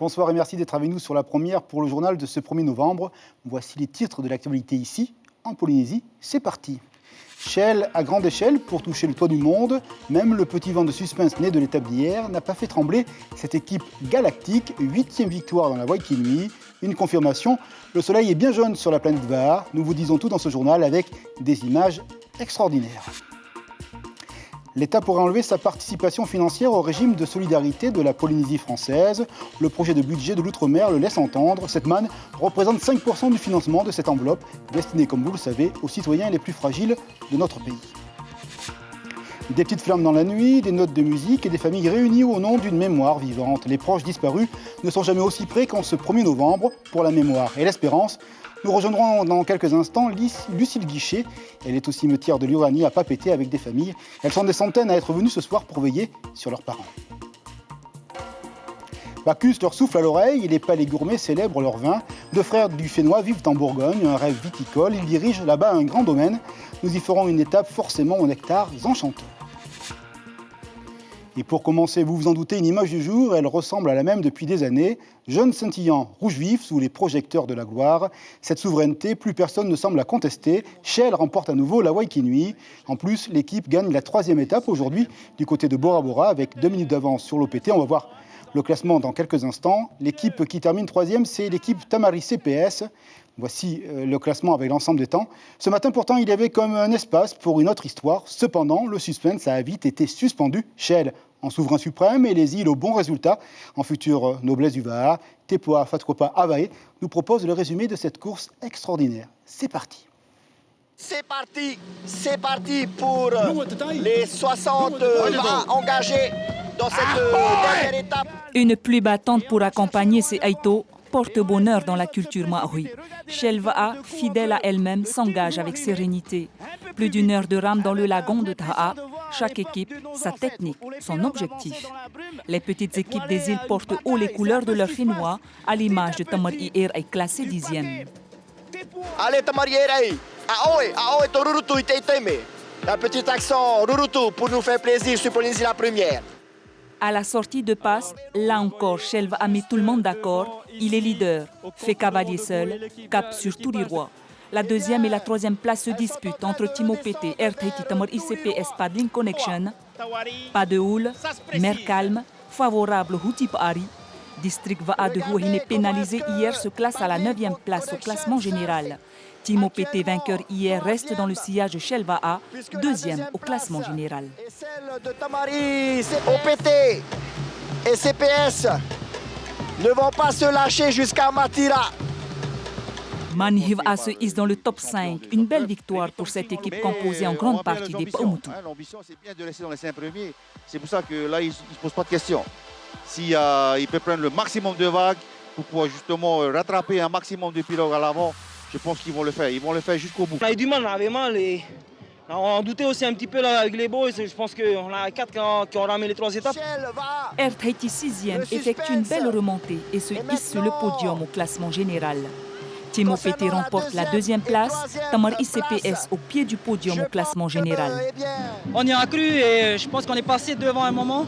Bonsoir et merci d'être avec nous sur la première pour le journal de ce 1er novembre. Voici les titres de l'actualité ici, en Polynésie. C'est parti. Shell à grande échelle pour toucher le toit du monde. Même le petit vent de suspense né de l'étape d'hier n'a pas fait trembler cette équipe galactique. 8e victoire dans la Waikinui. Une confirmation, le soleil est bien jaune sur la planète Va'a. Nous vous disons tout dans ce journal avec des images extraordinaires. L'État pourrait enlever sa participation financière au régime de solidarité de la Polynésie française. Le projet de budget de l'Outre-mer le laisse entendre. Cette manne représente 5% du financement de cette enveloppe, destinée, comme vous le savez, aux citoyens les plus fragiles de notre pays. Des petites flammes dans la nuit, des notes de musique et des familles réunies au nom d'une mémoire vivante. Les proches disparus ne sont jamais aussi près qu'en ce 1er novembre pour la mémoire et l'espérance. Nous rejoindrons dans quelques instants Lucille Guichet. Elle est au cimetière de l'Uranie à Papeete avec des familles. Elles sont des centaines à être venues ce soir pour veiller sur leurs parents. Bacchus leur souffle à l'oreille et les palais gourmets célèbrent leur vin. Deux frères du Fénois vivent en Bourgogne, un rêve viticole. Ils dirigent là-bas un grand domaine. Nous y ferons une étape forcément aux nectars enchanteurs. Et pour commencer, vous vous en doutez, une image du jour, elle ressemble à la même depuis des années. Jeune scintillant, rouge vif, sous les projecteurs de la gloire. Cette souveraineté, plus personne ne semble la contester. Shell remporte à nouveau la Waikinui. En plus, l'équipe gagne la 3e étape aujourd'hui du côté de Bora Bora avec 2 minutes d'avance sur l'OPT. On va voir le classement dans quelques instants. L'équipe qui termine 3e, c'est l'équipe Tamari CPS. Voici le classement avec l'ensemble des temps. Ce matin, pourtant, il y avait comme un espace pour une autre histoire. Cependant, le suspense a vite été suspendu. Shell en souverain suprême et les îles au bon résultat en future noblesse du Va'a. Tepoa Fatkopa Avae nous propose le résumé de cette course extraordinaire. C'est parti. C'est parti pour les 60 Va'a engagés dans cette dernière étape. Une pluie battante pour accompagner ces Aito porte-bonheur dans la culture maori. Shell Va'a, fidèle à elle-même, s'engage avec sérénité. Plus d'1 heure de rame dans le lagon de Ta'a. Chaque équipe, sa technique, son objectif. Les petites équipes des îles portent haut les couleurs de leur Fénois, à l'image de Tamari Air est classé 10e. Allez Tamari Air, aoe torurutu iteiteme. Un petit accent rurutu pour nous faire plaisir sur Polynésie la première. À la sortie de passe, là encore, Shell Va'a mis tout le monde d'accord. Il est leader, fait cavalier seul, cap sur tous les rois. La 2e et la 3e place se disputent entre Timo Pete, Air Tahiti Tamari CPS Paddling Connection. Pas de houle, mer calme, favorable Hutipari. District Va'a de Huahine pénalisé hier se classe à la 9e place au classement général. Timo Pete, vainqueur hier, reste dans le sillage de Shell Va'a, 2e au classement général. Et celle de Tamari, OPT et CPS ne vont pas se lâcher jusqu'à Matira. Manihi Va'a se hisse dans le top 5. Une belle victoire pour cette équipe composée en grande partie des Paumotu. L'ambition, c'est bien de rester dans les 5 premiers. C'est pour ça que là, il ne se pose pas de questions. S'il peut prendre le maximum de vagues pour pouvoir justement rattraper un maximum de pirogues à l'avant, je pense qu'ils vont le faire. Ils vont le faire jusqu'au bout. On a eu du mal, on avait mal. On doutait aussi un petit peu là, avec les boys. Je pense qu'on a 4 qui ont ramé les 3 étapes. Air Tahiti 6e effectue une belle remontée et se hisse sur le podium au classement général. Timo Pete remporte la 2e place, Tamari CPS au pied du podium au classement général. On y a cru et je pense qu'on est passé devant un moment.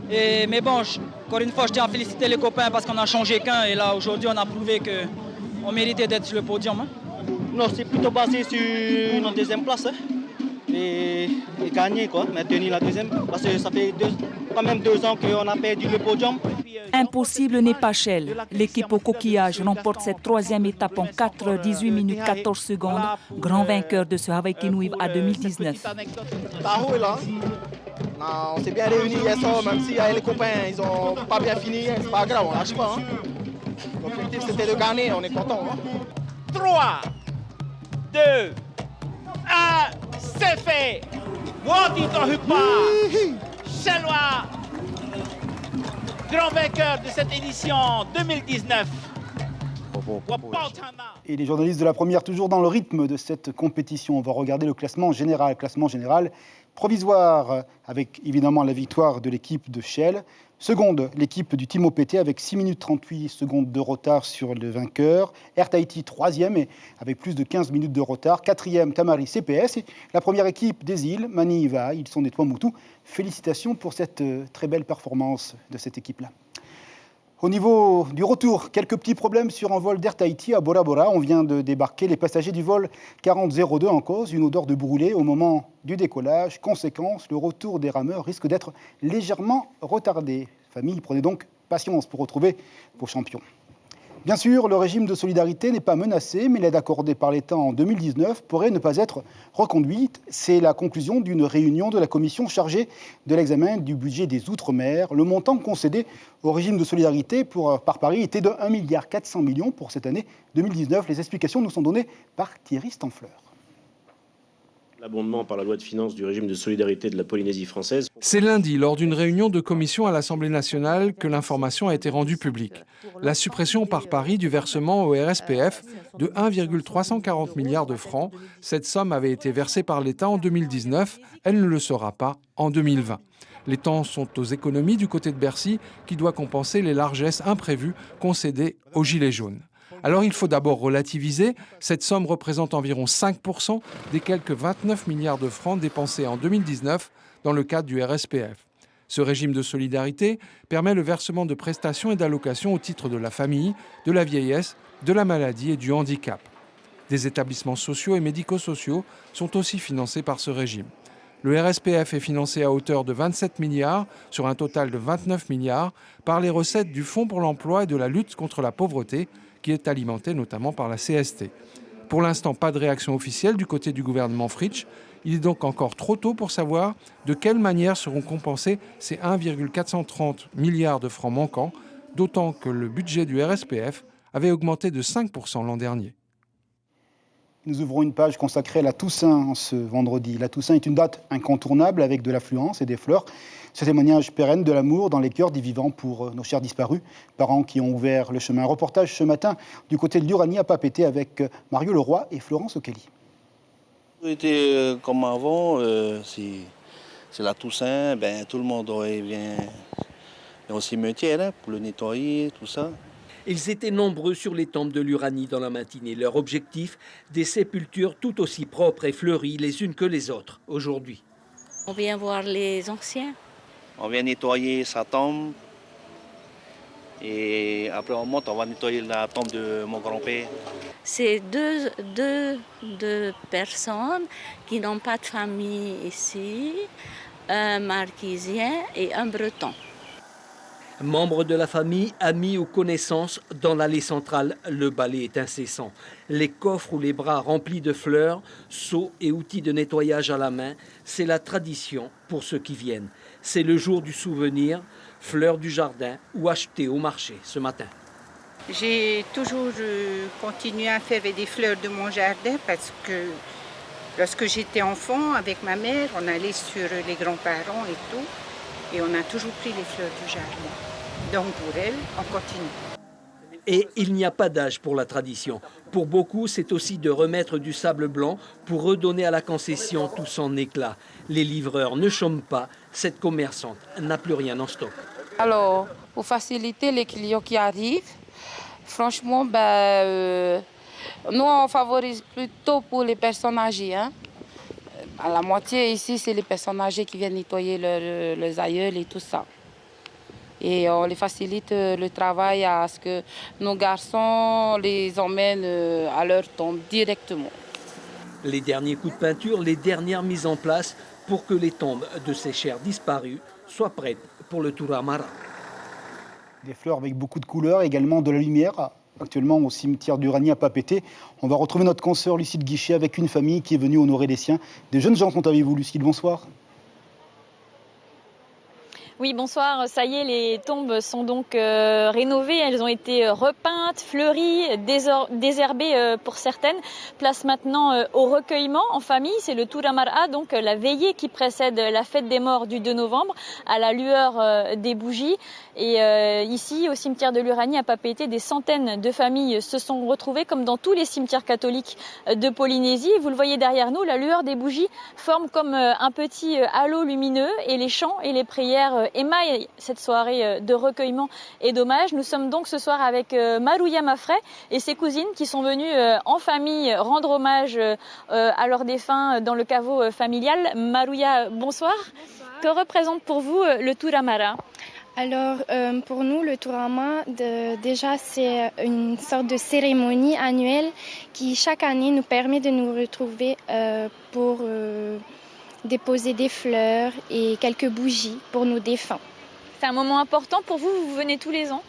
Mais bon, encore une fois, je tiens à féliciter les copains parce qu'on a changé qu'un. Et là, aujourd'hui, on a prouvé qu'on méritait d'être sur le podium. Hein. Non, c'est plutôt basé sur notre 2e place. Hein. Et gagner, quoi, maintenir la 2e. Parce que ça fait quand même 2 ans qu'on a perdu le podium. Impossible n'est pas Shell. L'équipe au coquillage remporte cette 3e étape en 4 h 18 minutes 14 secondes. Grand vainqueur de ce Waikinui à 2019. On s'est bien réunis hier soir, même si les copains ils ont pas bien fini, c'est pas grave, on lâche pas. Hein. L'objectif c'était de gagner, on est content. Hein. 3, 2, 1, c'est fait. Wotito Hupa, Shelwa, grand vainqueur de cette édition 2019. Et les journalistes de la première, toujours dans le rythme de cette compétition, on va regarder le classement général. Classement général provisoire, avec évidemment la victoire de l'équipe de Shell. Seconde, l'équipe du Timo Pete avec 6 minutes 38 secondes de retard sur le vainqueur. Air Tahiti 3e et avec plus de 15 minutes de retard. 4e, Tamari CPS. Et la première équipe des îles, Manihi Va'a, ils sont des Paumotu. Félicitations pour cette très belle performance de cette équipe-là. Au niveau du retour, quelques petits problèmes sur un vol d'Air Tahiti à Bora Bora. On vient de débarquer les passagers du vol 4002 en cause, une odeur de brûlé au moment du décollage. Conséquence, le retour des rameurs risque d'être légèrement retardé. Famille, prenez donc patience pour retrouver vos champions. Bien sûr, le régime de solidarité n'est pas menacé, mais l'aide accordée par l'État en 2019 pourrait ne pas être reconduite. C'est la conclusion d'une réunion de la commission chargée de l'examen du budget des Outre-mer. Le montant concédé au régime de solidarité par Paris était de 1,4 milliard pour cette année 2019. Les explications nous sont données par Thierry Stanfleur. L'abondement par la loi de finances du régime de solidarité de la Polynésie française. C'est lundi, lors d'une réunion de commission à l'Assemblée nationale, que l'information a été rendue publique. La suppression par Paris du versement au RSPF de 1,340 milliard de francs. Cette somme avait été versée par l'État en 2019. Elle ne le sera pas en 2020. Les temps sont aux économies du côté de Bercy, qui doit compenser les largesses imprévues concédées aux Gilets jaunes. Alors il faut d'abord relativiser. Cette somme représente environ 5% des quelques 29 milliards de francs dépensés en 2019 dans le cadre du RSPF. Ce régime de solidarité permet le versement de prestations et d'allocations au titre de la famille, de la vieillesse, de la maladie et du handicap. Des établissements sociaux et médico-sociaux sont aussi financés par ce régime. Le RSPF est financé à hauteur de 27 milliards sur un total de 29 milliards par les recettes du Fonds pour l'emploi et de la lutte contre la pauvreté, qui est alimenté notamment par la CST. Pour l'instant, pas de réaction officielle du côté du gouvernement Fritsch. Il est donc encore trop tôt pour savoir de quelle manière seront compensés ces 1,430 milliards de francs manquants, d'autant que le budget du RSPF avait augmenté de 5% l'an dernier. Nous ouvrons une page consacrée à la Toussaint ce vendredi. La Toussaint est une date incontournable avec de l'affluence et des fleurs. Ce témoignage pérenne de l'amour dans les cœurs des vivants pour nos chers disparus, parents qui ont ouvert le chemin. Un reportage ce matin du côté de l'Uranie à Papeete avec Mario Leroy et Florence O'Kelly. C'était comme avant, c'est la Toussaint, tout le monde vient au cimetière pour le nettoyer, tout ça. Ils étaient nombreux sur les tombes de l'Uranie dans la matinée. Leur objectif, des sépultures tout aussi propres et fleuries les unes que les autres aujourd'hui. On vient voir les anciens. On vient nettoyer sa tombe. Et après on monte, on va nettoyer la tombe de mon grand-père. C'est deux personnes qui n'ont pas de famille ici, un Marquisien et un Breton. Membres de la famille, amis ou connaissances, dans l'allée centrale, le balai est incessant. Les coffres ou les bras remplis de fleurs, seaux et outils de nettoyage à la main, c'est la tradition pour ceux qui viennent. C'est le jour du souvenir, fleurs du jardin ou achetées au marché ce matin. J'ai toujours continué à faire des fleurs de mon jardin parce que lorsque j'étais enfant, avec ma mère, on allait sur les grands-parents et tout. Et on a toujours pris les fleurs du jardin. Donc pour elle, on continue. Et il n'y a pas d'âge pour la tradition. Pour beaucoup, c'est aussi de remettre du sable blanc pour redonner à la concession tout son éclat. Les livreurs ne chôment pas. Cette commerçante n'a plus rien en stock. Alors, pour faciliter les clients qui arrivent, franchement, nous on favorise plutôt pour les personnes âgées. À la moitié ici, c'est les personnes âgées qui viennent nettoyer leurs aïeuls et tout ça. Et on les facilite le travail à ce que nos garçons les emmènent à leur tombe directement. Les derniers coups de peinture, les dernières mises en place pour que les tombes de ces chers disparus soient prêtes pour le Turamara. Des fleurs avec beaucoup de couleurs, également de la lumière. Actuellement au cimetière d'Uranie à Papeete. On va retrouver notre consoeur Lucille Guichet avec une famille qui est venue honorer les siens. Des jeunes gens sont avec vous, Lucille, bonsoir. Oui, bonsoir. Ça y est, les tombes sont donc rénovées. Elles ont été repeintes, fleuries, désherbées pour certaines. Place maintenant au recueillement en famille. C'est le Turamara, donc la veillée qui précède la fête des morts du 2 novembre, à la lueur des bougies. Et ici, au cimetière de l'Uranie à Papeete, des centaines de familles se sont retrouvées, comme dans tous les cimetières catholiques de Polynésie. Vous le voyez derrière nous, la lueur des bougies forme comme un petit halo lumineux, et les chants et les prières émaille cette soirée de recueillement et d'hommage. Nous sommes donc ce soir avec Marouya Mafray et ses cousines qui sont venues en famille rendre hommage à leurs défunts dans le caveau familial. Marouya, bonsoir. Bonsoir. Que représente pour vous le Turamara ? Alors, pour nous, le Tourama, déjà, c'est une sorte de cérémonie annuelle qui, chaque année, nous permet de nous retrouver pour déposer des fleurs et quelques bougies pour nos défunts. C'est un moment important pour vous, vous venez tous les ans?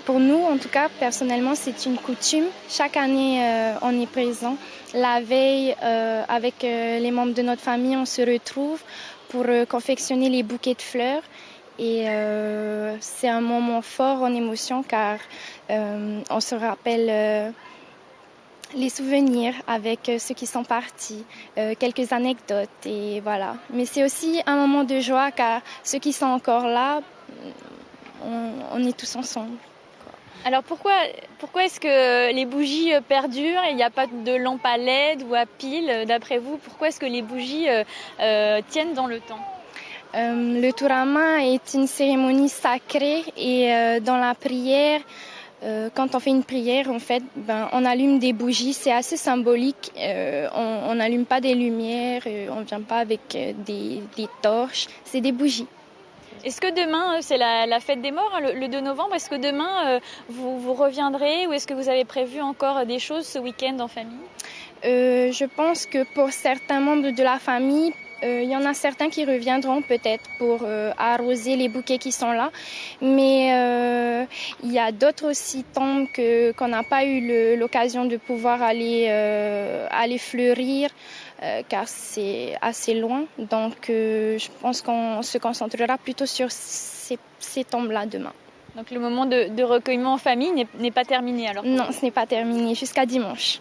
Pour nous, en tout cas, personnellement, c'est une coutume. Chaque année, on est présent. La veille, avec les membres de notre famille, on se retrouve pour confectionner les bouquets de fleurs. Et c'est un moment fort en émotion car on se rappelle les souvenirs avec ceux qui sont partis, quelques anecdotes et voilà. Mais c'est aussi un moment de joie car ceux qui sont encore là, on est tous ensemble. Alors pourquoi est-ce que les bougies perdurent et il n'y a pas de lampe à LED ou à pile d'après vous? Pourquoi est-ce que les bougies tiennent dans le temps? Le Tourama est une cérémonie sacrée et dans la prière, quand on fait une prière, en fait, on allume des bougies. C'est assez symbolique. On n'allume pas des lumières, on ne vient pas avec des torches. C'est des bougies. Est-ce que demain, c'est la fête des morts, le 2 novembre? Est-ce que demain, vous reviendrez ou est-ce que vous avez prévu encore des choses ce week-end en famille? Je pense que pour certains membres de la famille, il y en a certains qui reviendront peut-être pour arroser les bouquets qui sont là. Mais il y a d'autres aussi tombes qu'on n'a pas eu l'occasion de pouvoir aller fleurir car c'est assez loin. Donc je pense qu'on se concentrera plutôt sur ces tombes-là demain. Donc le moment de recueillement en famille n'est pas terminé alors? Non, ce n'est pas terminé jusqu'à dimanche.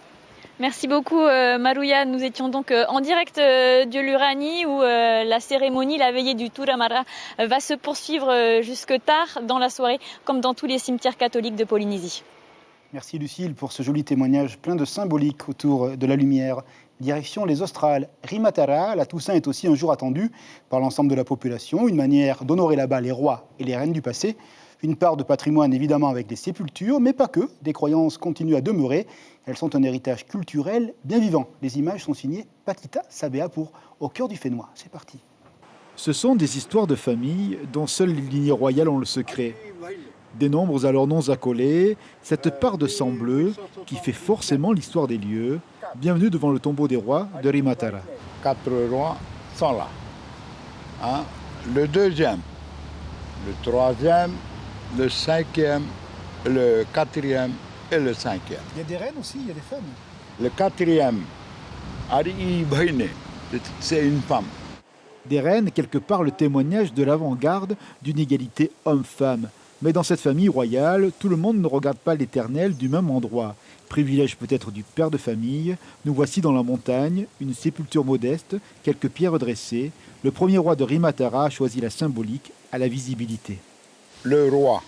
Merci beaucoup Marouya. Nous étions donc en direct de l'Uranie où la cérémonie, la veillée du Turamara va se poursuivre jusque tard dans la soirée comme dans tous les cimetières catholiques de Polynésie. Merci Lucille pour ce joli témoignage plein de symbolique autour de la lumière. Direction les Australes. Rimatara, la Toussaint est aussi un jour attendu par l'ensemble de la population, une manière d'honorer là-bas les rois et les reines du passé. Une part de patrimoine évidemment avec les sépultures, mais pas que. Des croyances continuent à demeurer. Elles sont un héritage culturel bien vivant. Les images sont signées Patita Sabea pour Au cœur du Fénois. C'est parti. Ce sont des histoires de famille dont seules les lignées royales ont le secret. Des nombres à leurs noms accolés, cette part de sang bleu qui fait forcément l'histoire des lieux. Bienvenue devant le tombeau des rois de Rimatara. 4 rois sont là. Le deuxième, le troisième, le cinquième, le quatrième et le cinquième. Il y a des reines aussi, il y a des femmes. Le quatrième, Ari Bhaine, c'est une femme. Des reines, quelque part le témoignage de l'avant-garde d'une égalité homme-femme. Mais dans cette famille royale, tout le monde ne regarde pas l'Éternel du même endroit. Privilège peut-être du père de famille, nous voici dans la montagne, une sépulture modeste, quelques pierres dressées. Le premier roi de Rimatara a choisi la symbolique à la visibilité. Le roi,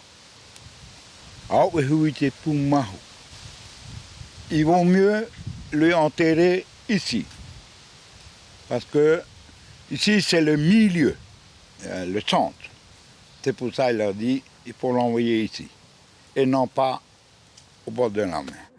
il vaut mieux le enterrer ici. Parce que ici, c'est le milieu, le centre. C'est pour ça qu'il a dit il faut l'envoyer ici, et non pas au bord de la mer.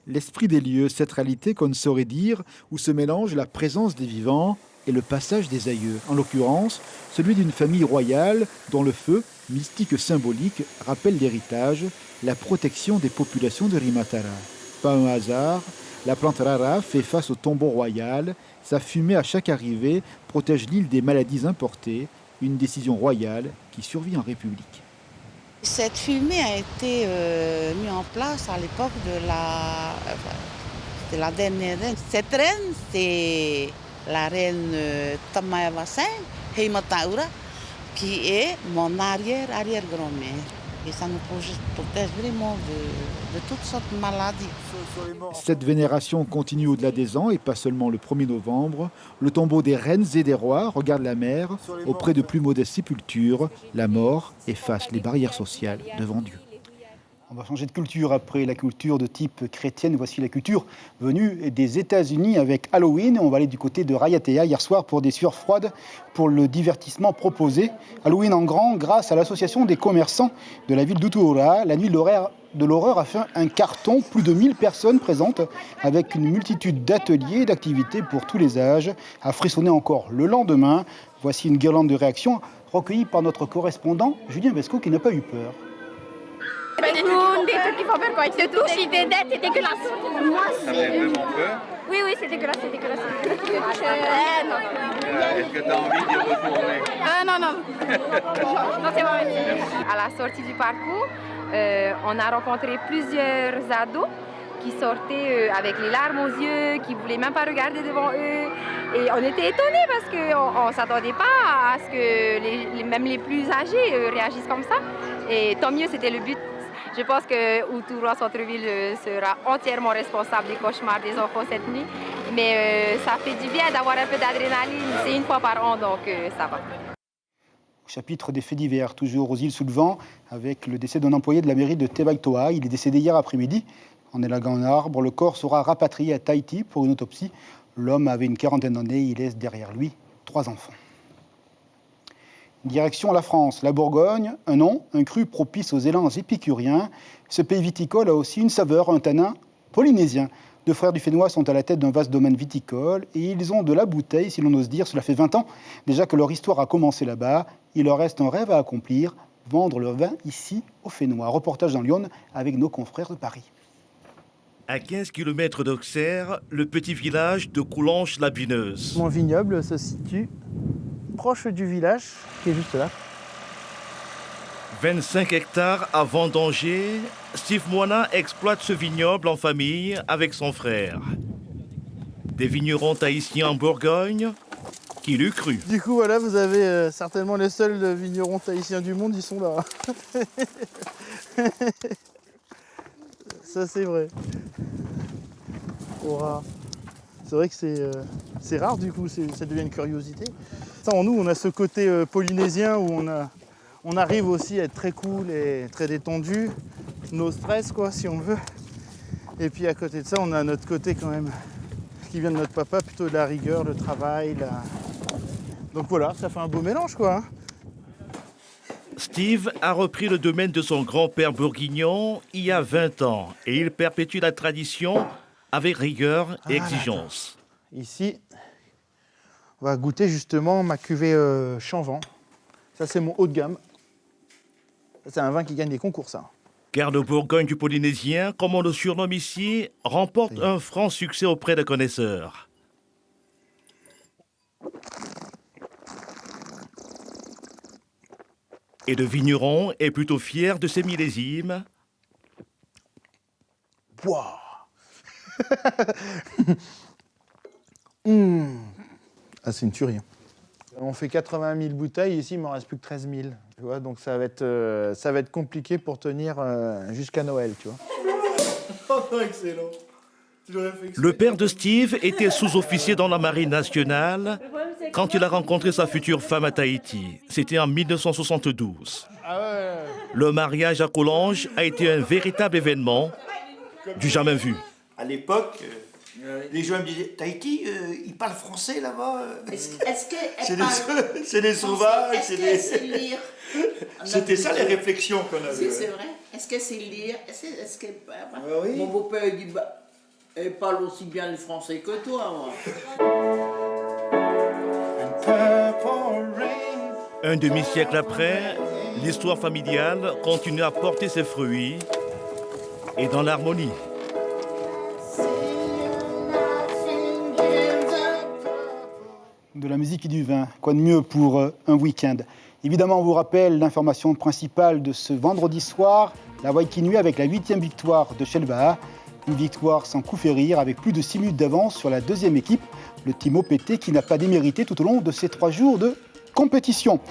L'esprit des lieux, cette réalité qu'on ne saurait dire, où se mélange la présence des vivants et le passage des aïeux. En l'occurrence, celui d'une famille royale dont le feu, mystique symbolique, rappelle l'héritage, la protection des populations de Rimatara. Pas un hasard, la plante rara fait face au tombeau royal. Sa fumée à chaque arrivée protège l'île des maladies importées, une décision royale qui survit en République. Cette fumée a été mise en place à l'époque de la dernière reine. Cette reine, c'est la reine Tamayavassin, Heimataura, qui est mon arrière-grand-mère. Et ça nous protège vraiment de toutes sortes de maladies. Cette vénération continue au-delà des ans et pas seulement le 1er novembre. Le tombeau des reines et des rois regarde la mer. Auprès de plus modestes sépultures, la mort efface les barrières sociales devant Dieu. On va changer de culture après la culture de type chrétienne. Voici la culture venue des États-Unis avec Halloween. On va aller du côté de Raiatea hier soir pour des sueurs froides pour le divertissement proposé. Halloween en grand grâce à l'association des commerçants de la ville d'Utuora. La nuit de l'horreur a fait un carton. Plus de 1000 personnes présentes avec une multitude d'ateliers et d'activités pour tous les âges. À frissonner encore le lendemain. Voici une guirlande de réaction recueillis par notre correspondant Julien Vesco qui n'a pas eu peur. Des clowns, des trucs qui font peur, quoi. C'est tout. C'était dead, c'était dégueulasse. Moi, ça fait vraiment peur? Oui, c'est dégueulasse, c'est dégueulasse. Est-ce que tu as envie d'y retourner? Non. Non, c'est bon. À la sortie du parcours, on a rencontré plusieurs ados qui sortaient avec les larmes aux yeux, qui ne voulaient même pas regarder devant eux. Et on était étonnés parce qu'on ne s'attendait pas à ce que même les plus âgés réagissent comme ça. Et tant mieux, c'était le but. Je pense que Outoura Centre-Ville sera entièrement responsable des cauchemars des enfants cette nuit. Mais ça fait du bien d'avoir un peu d'adrénaline. C'est une fois par an, donc ça va. Au chapitre des faits divers, toujours aux îles sous le vent, avec le décès d'un employé de la mairie de Tevaitoa. Il est décédé hier après-midi en élaguant un arbre. Le corps sera rapatrié à Tahiti pour une autopsie. L'homme avait une quarantaine d'années. Il laisse derrière lui 3 enfants. Direction la France, la Bourgogne, un nom, un cru propice aux élans épicuriens. Ce pays viticole a aussi une saveur, un tanin polynésien. 2 frères du Fénois sont à la tête d'un vaste domaine viticole et ils ont de la bouteille, si l'on ose dire. Cela fait 20 ans déjà que leur histoire a commencé là-bas. Il leur reste un rêve à accomplir, vendre leur vin ici au Fénois. Reportage dans Lyon avec nos confrères de Paris. À 15 km d'Auxerre, le petit village de Coulanges-la-Bineuse. Mon vignoble se situe proche du village, qui est juste là. 25 hectares à vendanger, Steve Moina exploite ce vignoble en famille avec son frère. Des vignerons tahitiens en Bourgogne, qui l'eût cru. Du coup, voilà, vous avez certainement les seuls vignerons tahitiens du monde, ils sont là. Ça, c'est vrai. Wow. C'est vrai que c'est rare, du coup, ça devient une curiosité. Ça, en nous, on a ce côté polynésien où on arrive aussi à être très cool et très détendu, no stress, quoi, si on veut. Et puis à côté de ça, on a notre côté quand même, qui vient de notre papa, plutôt de la rigueur, le travail. Donc voilà, ça fait un beau mélange, quoi. Steve a repris le domaine de son grand-père bourguignon il y a 20 ans et il perpétue la tradition avec rigueur et exigence. Ici, on va goûter justement ma cuvée Chanvant. Ça, c'est mon haut de gamme. C'est un vin qui gagne des concours, ça. Car le Bourgogne du Polynésien, comme on le surnomme ici, remporte un franc succès auprès des connaisseurs. Et le vigneron est plutôt fier de ses millésimes. Wow. C'est une tuerie. On fait 80 000 bouteilles, ici il m'en reste plus que 13 000. Tu vois, donc ça va être compliqué pour tenir jusqu'à Noël, tu vois. Oh, excellent. Le père de Steve était sous-officier dans la marine nationale quand il a rencontré sa future femme à Tahiti. C'était en 1972. Le mariage à Coulanges a été un véritable événement du jamais vu. À l'époque, les gens me disaient « Tahiti, ils parlent français là-bas ?» C'est des sauvages, c'est des... C'était ça les réflexions qu'on avait. C'est vrai. Est-ce que c'est lire? Est-ce que... Mon beau-père dit elle parle aussi bien le français que toi, moi. Un demi-siècle après, l'histoire familiale continue à porter ses fruits et dans l'harmonie. De la musique et du vin, quoi de mieux pour un week-end? Évidemment, on vous rappelle l'information principale de ce vendredi soir, la Waikinui avec la 8e victoire de Shelvaha. Une victoire sans coup férir avec plus de 6 minutes d'avance sur la deuxième équipe, le Timo Pete, qui n'a pas démérité tout au long de ces 3 jours de compétition.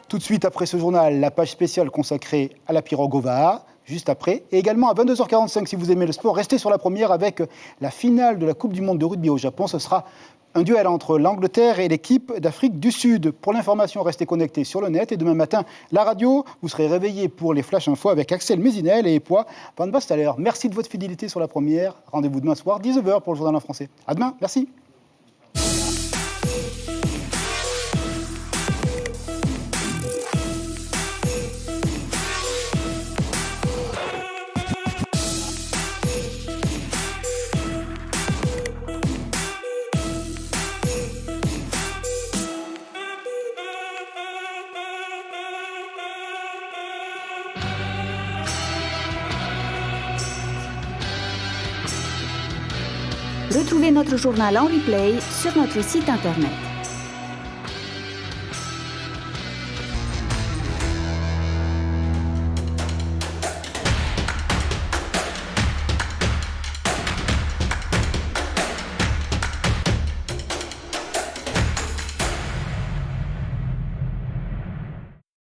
Tout de suite après ce journal, la page spéciale consacrée à la pirogue au Vaha, juste après. Et également à 22h45, si vous aimez le sport, restez sur la première avec la finale de la Coupe du Monde de rugby au Japon. Ce sera un duel entre l'Angleterre et l'équipe d'Afrique du Sud. Pour l'information, restez connectés sur le net. Et demain matin, la radio, vous serez réveillés pour les Flash Info avec Axel Mézinel et Poix Van Bastaler. Merci de votre fidélité sur la première. Rendez-vous demain soir, 19h pour le journal en français. À demain, merci. Retrouvez notre journal en replay sur notre site internet.